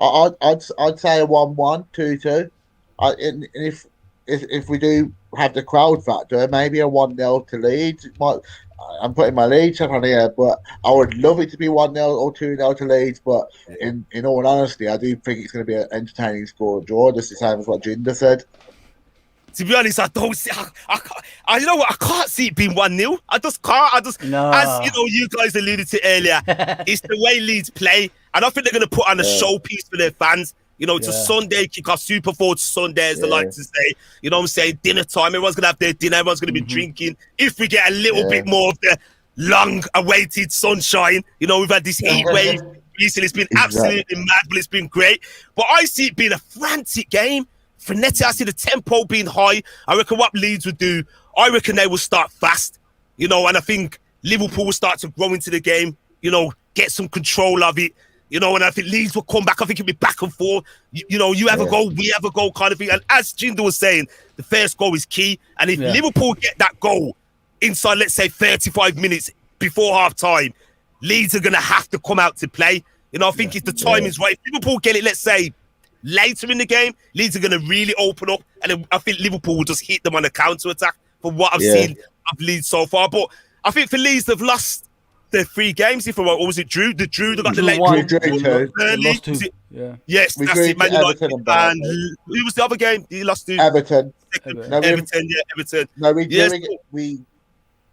I'd say a 1-1, 2-2. And if we do have the crowd factor, maybe a 1-0 to Leeds. I'm putting my Leeds up on here, but I would love it to be 1-0 or 2-0 to Leeds. But in all honesty, I do think it's going to be an entertaining score draw, just the same as what Jinder said. To be honest, I don't see. I you know what? I can't see it being 1-0. I just can't. As you know, you guys alluded to earlier, it's the way Leeds play. I don't think they're going to put on a showpiece for their fans. You know, it's a Sunday kickoff, Super Bowl Sunday, as they like to say. You know what I'm saying? Dinner time. Everyone's going to have their dinner. Everyone's going to be drinking. If we get a little bit more of the long-awaited sunshine, you know, we've had this heat wave recently. It's been absolutely mad, but it's been great. But I see it being a frantic game. Frenetic. I see the tempo being high. I reckon what Leeds would do, I reckon they will start fast, you know, and I think Liverpool will start to grow into the game, you know, get some control of it, you know, and I think Leeds will come back. I think it'll be back and forth, you know, you have a goal, we have a goal kind of thing. And as Jinder was saying, the first goal is key. And if Liverpool get that goal inside, let's say 35 minutes before half time, Leeds are going to have to come out to play. You know, I think if the time is right, if Liverpool get it, let's say, later in the game, Leeds are going to really open up, and then I think Liverpool will just hit them on a counter-attack from what I've seen of Leeds so far. But I think for Leeds, they've lost their 3 games, if I'm right. Or was it Drew? They got the late lost 2. Yes, that's it. Man United and who was the other game? He lost to Everton. Everton. No,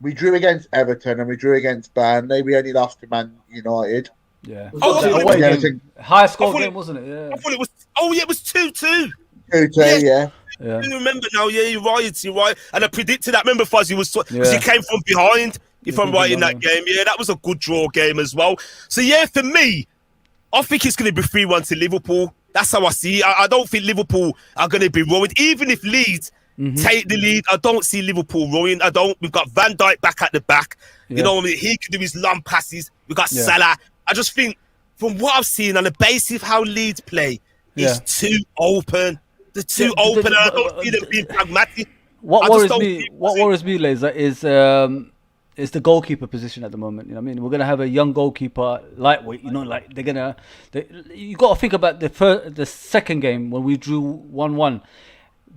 we drew against Everton and we drew against Burnley. We only lost to Man United. Yeah. High score game, wasn't it? Yeah. I thought it was. Oh, yeah, it was 2-2. 2-2, yeah. I remember now. Yeah, you're right. And I predicted that. Remember, Fuzzy was because he came from behind. If I'm right in that game, that was a good draw game as well. So for me, I think it's going to be 3-1 to Liverpool. That's how I see it. I don't think Liverpool are going to be ruined. Even if Leeds take the lead, I don't see Liverpool ruined. We've got Van Dijk back at the back. You know what I mean? He can do his long passes. We've got Salah. I just think, from what I've seen, on the basis of how Leeds play, it's too open. They're too open, and I don't see them being pragmatic. What worries me, Lazer, is the goalkeeper position at the moment. You know what I mean? We're gonna have a young goalkeeper, lightweight. You know, like you got to think about the second game when we drew 1-1.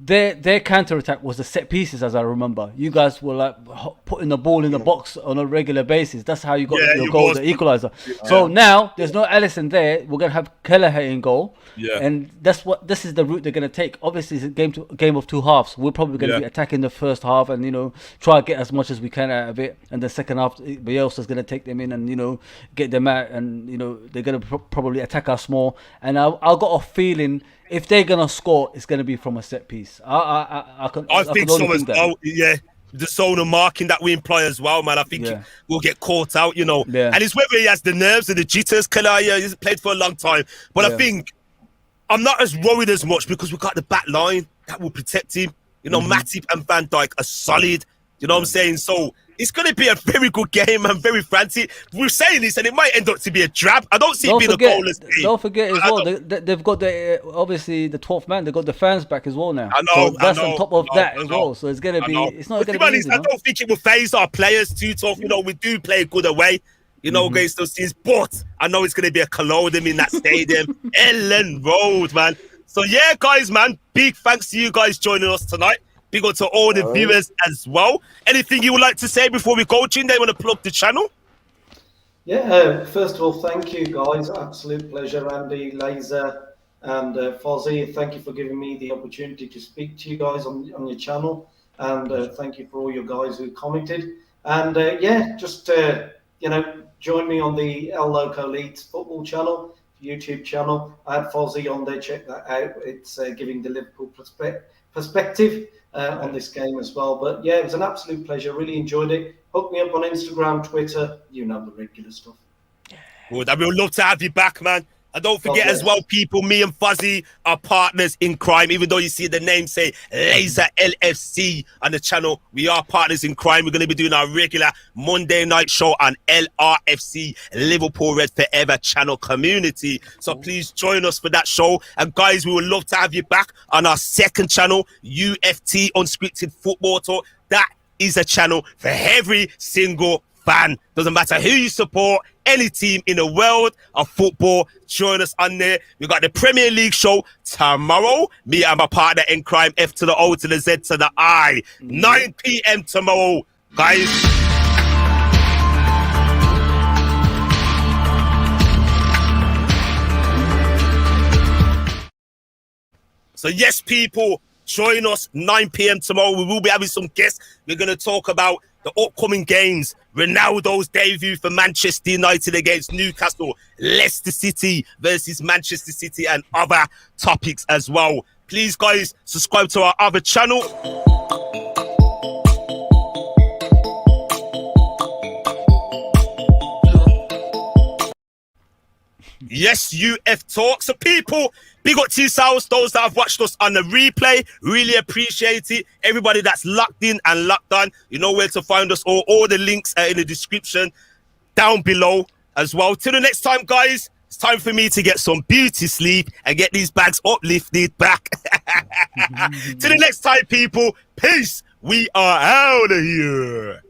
their counter attack was the set pieces, as I remember. You guys were like putting the ball in the box on a regular basis. That's how you got your goal, the equaliser. So now there's no Alisson there. We're gonna have Kelleher in goal, and this is the route they're gonna take. Obviously, it's a game of two halves. We're probably gonna be attacking the first half and try to get as much as we can out of it, and the second half, Bielsa's gonna take them in and get them out, and they're gonna probably attack us more. And I've got a feeling, if they're gonna score, it's gonna be from a set piece. I think so as well. Yeah, the zone marking that we employ as well, man. I think we'll get caught out, And it's whether he has the nerves and the jitters. Kalaya, he's played for a long time, but I think I'm not as worried as much because we've got the back line that will protect him. Matip and Van Dijk are solid. You know what I'm saying? So it's going to be a very good game and very frantic. We're saying this, and it might end up to be a drab. I don't see it being a goalless game. Don't forget as well, they've got obviously the 12th man. They've got the fans back as well now. I know. So that's on top of that as well. So it's going to be. It's not going to be easy. I don't think it will phase our players too tough. We do play good away. Against those teams, but I know it's going to be a collodium in that stadium, Ellen Road, man. So yeah, guys, man, big thanks to you guys joining us tonight. Big up to all the viewers as well. Anything you would like to say before we go, Jin? They want to plug the channel? Yeah, first of all, thank you, guys. Absolute pleasure, Andy, Lazer, and Fozi. Thank you for giving me the opportunity to speak to you guys on your channel. And thank you for all your guys who commented. And just, join me on the El Loco Leeds football channel, YouTube channel. I had Fozi on there. Check that out. It's giving the Liverpool perspective on this game as well. But yeah, it was an absolute pleasure. Really enjoyed it. Hook me up on Instagram, Twitter, the regular stuff. Good. I would love to have you back, man. And don't forget as well, people, me and Fuzzy are partners in crime. Even though you see the name say Lazer LFC on the channel, we are partners in crime. We're going to be doing our regular Monday night show on LRFC, Liverpool Red Forever channel community. So please join us for that show. And guys, we would love to have you back on our second channel, UFT Unscripted Football Talk. That is a channel for every single fan. Doesn't matter who you support, any team in the world of football, join us on there. We got the Premier League show tomorrow. Me and my partner in crime, F to the O to the Z to the I. 9 p.m. tomorrow, guys. So yes, people, join us 9 p.m. tomorrow. We will be having some guests. We're going to talk about the upcoming games, Ronaldo's debut for Manchester United against Newcastle, Leicester City versus Manchester City, and other topics as well. Please, guys, subscribe to our other channel. Yes, UF Talk. So people, big up to yourselves, those that have watched us on the replay. Really appreciate it. Everybody that's locked in and locked on, you know where to find us. All the links are in the description down below as well. Till the next time, guys, it's time for me to get some beauty sleep and get these bags uplifted back. Till the next time, people, peace. We are out of here.